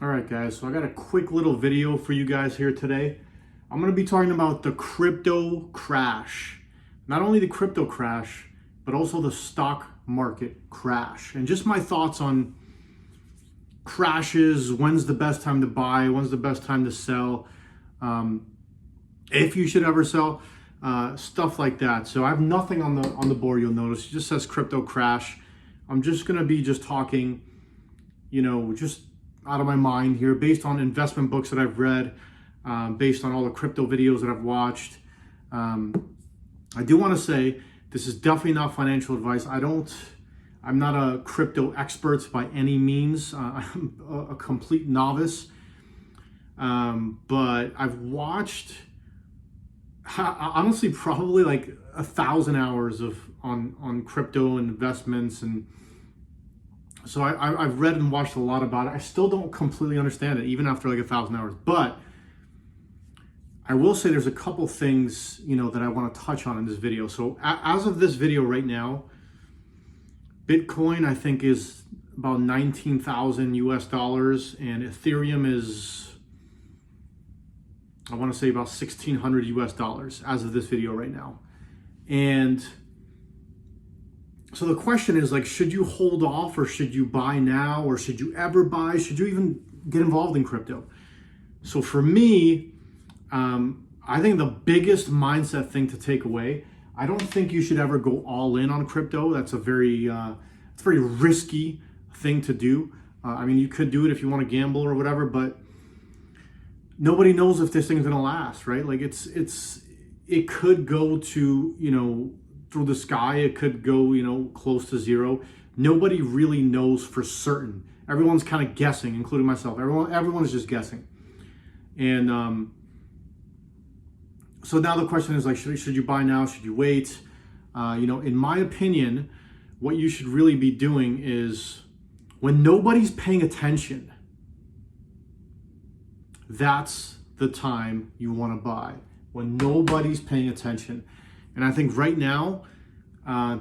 All right, guys, so I got a quick little video for you guys here today. I'm going to be talking about the crypto crash. Not only the crypto crash, but also the stock market crash. And just my thoughts on crashes, when's the best time to buy, when's the best time to sell, if you should ever sell, stuff like that. So I have nothing on the board, you'll notice. It just says crypto crash. I'm just going to be just talking, just out of my mind here, based on investment books that I've read, based on all the crypto videos that I've watched. I do want to say this is definitely not financial advice. I'm not a crypto expert by any means. I'm a complete novice. But I've watched, honestly, probably like 1,000 hours on crypto investments, and so I've read and watched a lot about it. I still don't completely understand it, even after like 1,000 hours. But I will say there's a couple things, that I want to touch on in this video. So as of this video right now, Bitcoin, I think, is about 19,000 US dollars, and Ethereum is, I want to say, about 1,600 US dollars as of this video right now. And so the question is, like, should you hold off, or should you buy now, or should you ever buy? Should you even get involved in crypto? So for me, I think the biggest mindset thing to take away, I don't think you should ever go all in on crypto. That's a very risky thing to do. I mean, you could do it if you want to gamble or whatever, but nobody knows if this thing's gonna last, right? Like it could go to, through the sky. It could go, close to zero. Nobody really knows for certain. Everyone's kind of guessing, including myself. Everyone is just guessing. And so now the question is, like, should you buy now? Should you wait? In my opinion, what you should really be doing is, when nobody's paying attention, that's the time you want to buy. When nobody's paying attention. And I think right now,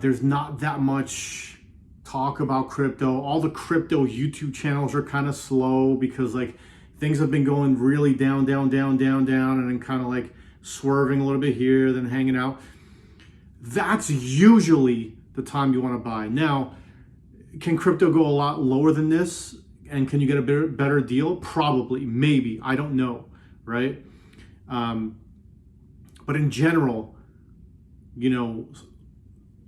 there's not that much talk about crypto. All the crypto YouTube channels are kind of slow because, like, things have been going really down, and then kind of like swerving a little bit here, then hanging out. That's usually the time you want to buy. Now, can crypto go a lot lower than this? And can you get a better deal? Probably, maybe, I don't know, right? But in general,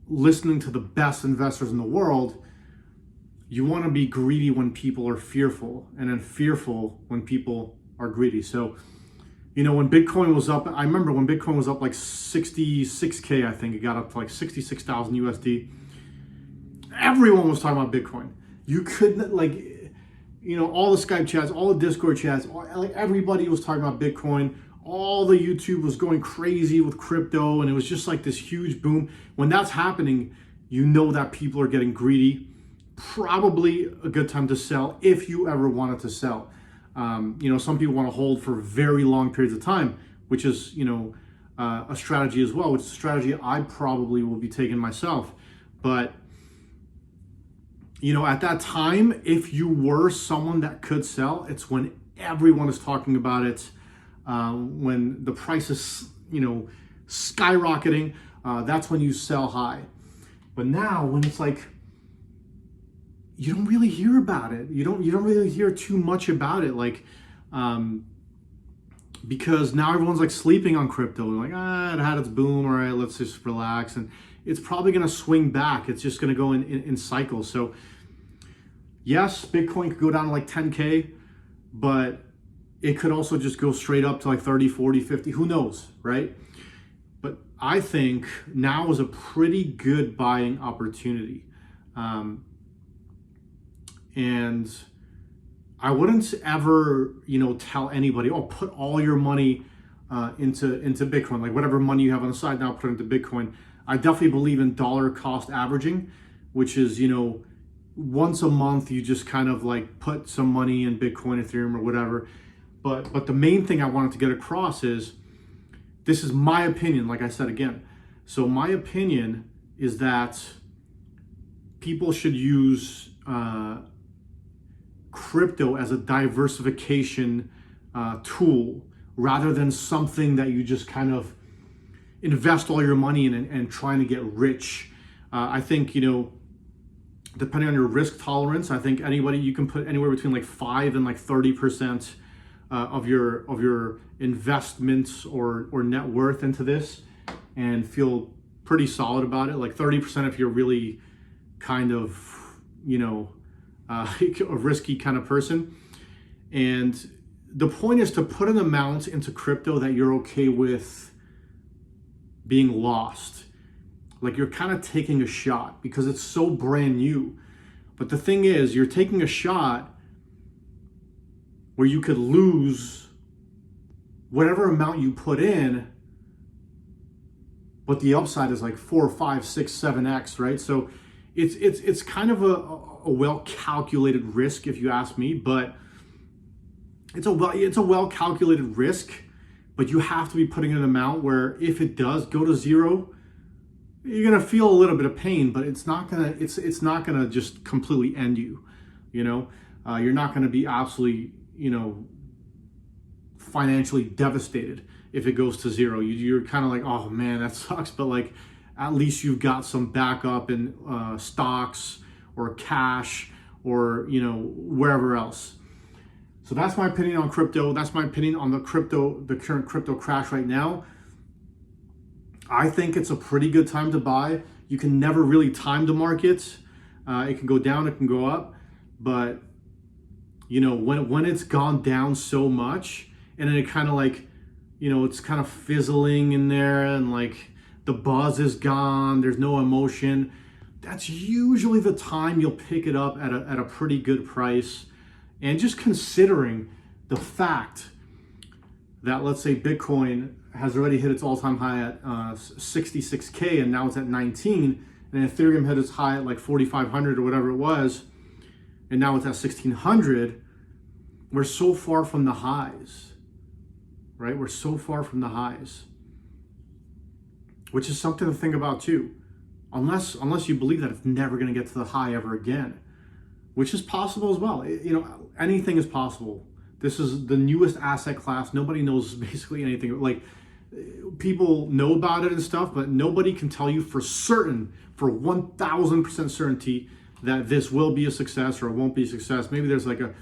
listening to the best investors in the world, you want to be greedy when people are fearful, and then fearful when people are greedy. So, when Bitcoin was up, I remember when Bitcoin was up like 66K, I think it got up to like 66,000 USD. Everyone was talking about Bitcoin. You couldn't, all the Skype chats, all the Discord chats, everybody was talking about Bitcoin. All the YouTube was going crazy with crypto, and it was just like this huge boom. When that's happening, that people are getting greedy. Probably a good time to sell if you ever wanted to sell. Some people want to hold for very long periods of time, which is, a strategy as well, which is a strategy I probably will be taking myself. But, at that time, if you were someone that could sell, it's when everyone is talking about it, when the price is, skyrocketing, that's when you sell high. But now, when it's like, you don't really hear about it. You don't really hear too much about it, because now everyone's like sleeping on crypto. Like, it had its boom. All right, let's just relax. And it's probably going to swing back. It's just going to go in cycles. So yes, Bitcoin could go down to like 10K, but it could also just go straight up to like 30, 40, 50. Who knows, right? But I think now is a pretty good buying opportunity. And I wouldn't ever, tell anybody, put all your money into Bitcoin. Like, whatever money you have on the side now, put it into Bitcoin. I definitely believe in dollar cost averaging, which is, once a month you just kind of like put some money in Bitcoin, Ethereum, or whatever. But the main thing I wanted to get across is, this is my opinion, like I said again. So my opinion is that people should use crypto as a diversification tool rather than something that you just kind of invest all your money in and trying to get rich. I think, depending on your risk tolerance, I think you can put anywhere between like 5 and like 30% of your investments or net worth into this and feel pretty solid about it. Like 30% if you're really kind of, a risky kind of person. And the point is to put an amount into crypto that you're okay with being lost. Like you're kind of taking a shot because it's so brand new. But the thing is, you're taking a shot where you could lose whatever amount you put in, but the upside is like 4, 5, 6, 7x, right? So it's kind of a well-calculated risk, if you ask me, but it's a well-calculated risk, but you have to be putting in an amount where if it does go to zero, you're gonna feel a little bit of pain, but it's not gonna just completely end you. You're not gonna be absolutely financially devastated if it goes to zero. You're kind of like, oh man, that sucks, but like at least you've got some backup in stocks or cash or wherever else. So that's my opinion on crypto. That's my opinion on the current crypto crash right now. I think it's a pretty good time to buy. You can never really time the market. It can go down, it can go up, but when it's gone down so much and then it kind of like, it's kind of fizzling in there and like the buzz is gone, there's no emotion, that's usually the time you'll pick it up at a pretty good price. And just considering the fact that, let's say, Bitcoin has already hit its all-time high at 66K and now it's at 19, and Ethereum hit its high at like 4,500 or whatever it was, and now it's at 1,600, we're so far from the highs, right? We're so far from the highs, which is something to think about too. Unless you believe that it's never going to get to the high ever again, which is possible as well. Anything is possible. This is the newest asset class. Nobody knows basically anything. Like, people know about it and stuff, but nobody can tell you for certain, for 1,000% certainty, that this will be a success or it won't be a success. Maybe there's like a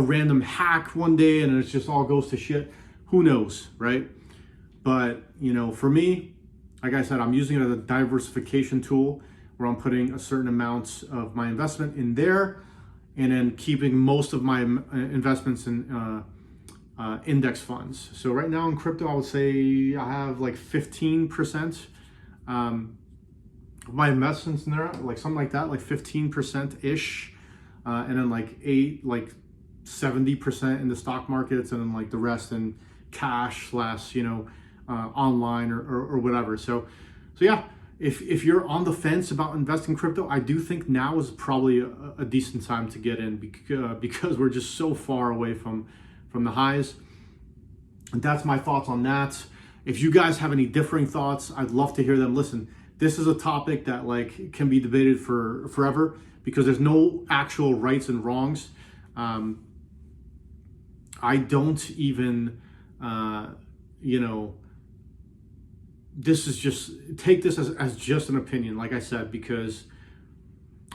random hack one day and it just all goes to shit. Who knows, right? But, for me, like I said, I'm using it as a diversification tool where I'm putting a certain amount of my investment in there and then keeping most of my investments in index funds. So right now in crypto, I would say I have like 15% of my investments in there, like something like that, like 15%-ish. And then like 70% in the stock markets, and then like the rest in cash / online or whatever. So yeah, if you're on the fence about investing in crypto, I do think now is probably a decent time to get in because we're just so far away from the highs. And that's my thoughts on that. If you guys have any differing thoughts, I'd love to hear them. Listen, this is a topic that like can be debated for forever because there's no actual rights and wrongs. I don't even, this is just, take this as just an opinion, like I said, because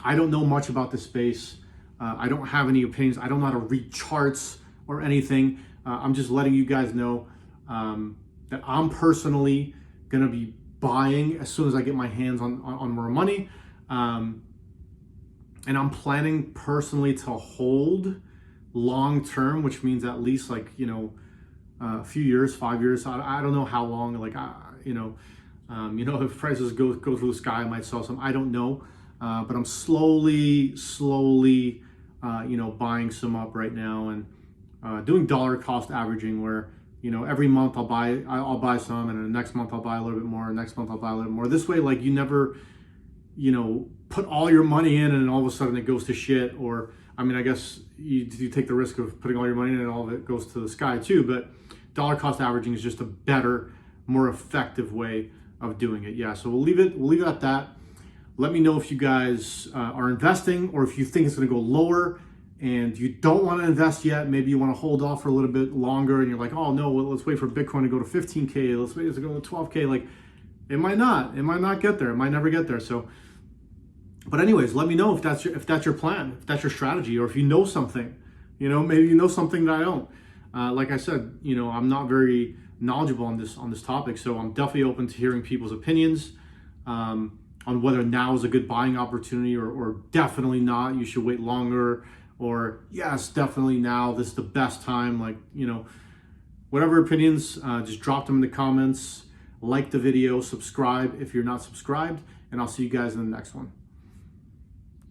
I don't know much about this space. I don't have any opinions. I don't know how to read charts or anything. I'm just letting you guys know that I'm personally going to be buying as soon as I get my hands on more money. And I'm planning personally to hold long term, which means at least like, a few years, 5 years. I don't know how long, like, if prices go through the sky, I might sell some. I don't know. But I'm slowly, buying some up right now and doing dollar cost averaging where, every month I'll buy some, and then the next month I'll buy a little bit more, and next month I'll buy a little more. This way, like, you never, put all your money in and then all of a sudden it goes to shit. Or, I mean, I guess you take the risk of putting all your money in and all of it goes to the sky too. But dollar cost averaging is just a better, more effective way of doing it. Yeah, so we'll leave it at that. Let me know if you guys are investing or if you think it's going to go lower. and you don't want to invest yet, maybe you want to hold off for a little bit longer, and you're like, oh no, well, let's wait for Bitcoin to go to 15K, let's wait to go to 12K. Like, it might not get there, it might never get there. So, but anyways, let me know if that's your plan, if that's your strategy, or if you know something, maybe you know something that I don't. Like I said, I'm not very knowledgeable on this topic, so I'm definitely open to hearing people's opinions on whether now is a good buying opportunity, or definitely not, you should wait longer, or yes, definitely now, this is the best time. Like, whatever opinions, just drop them in the comments, like the video, subscribe if you're not subscribed, and I'll see you guys in the next one.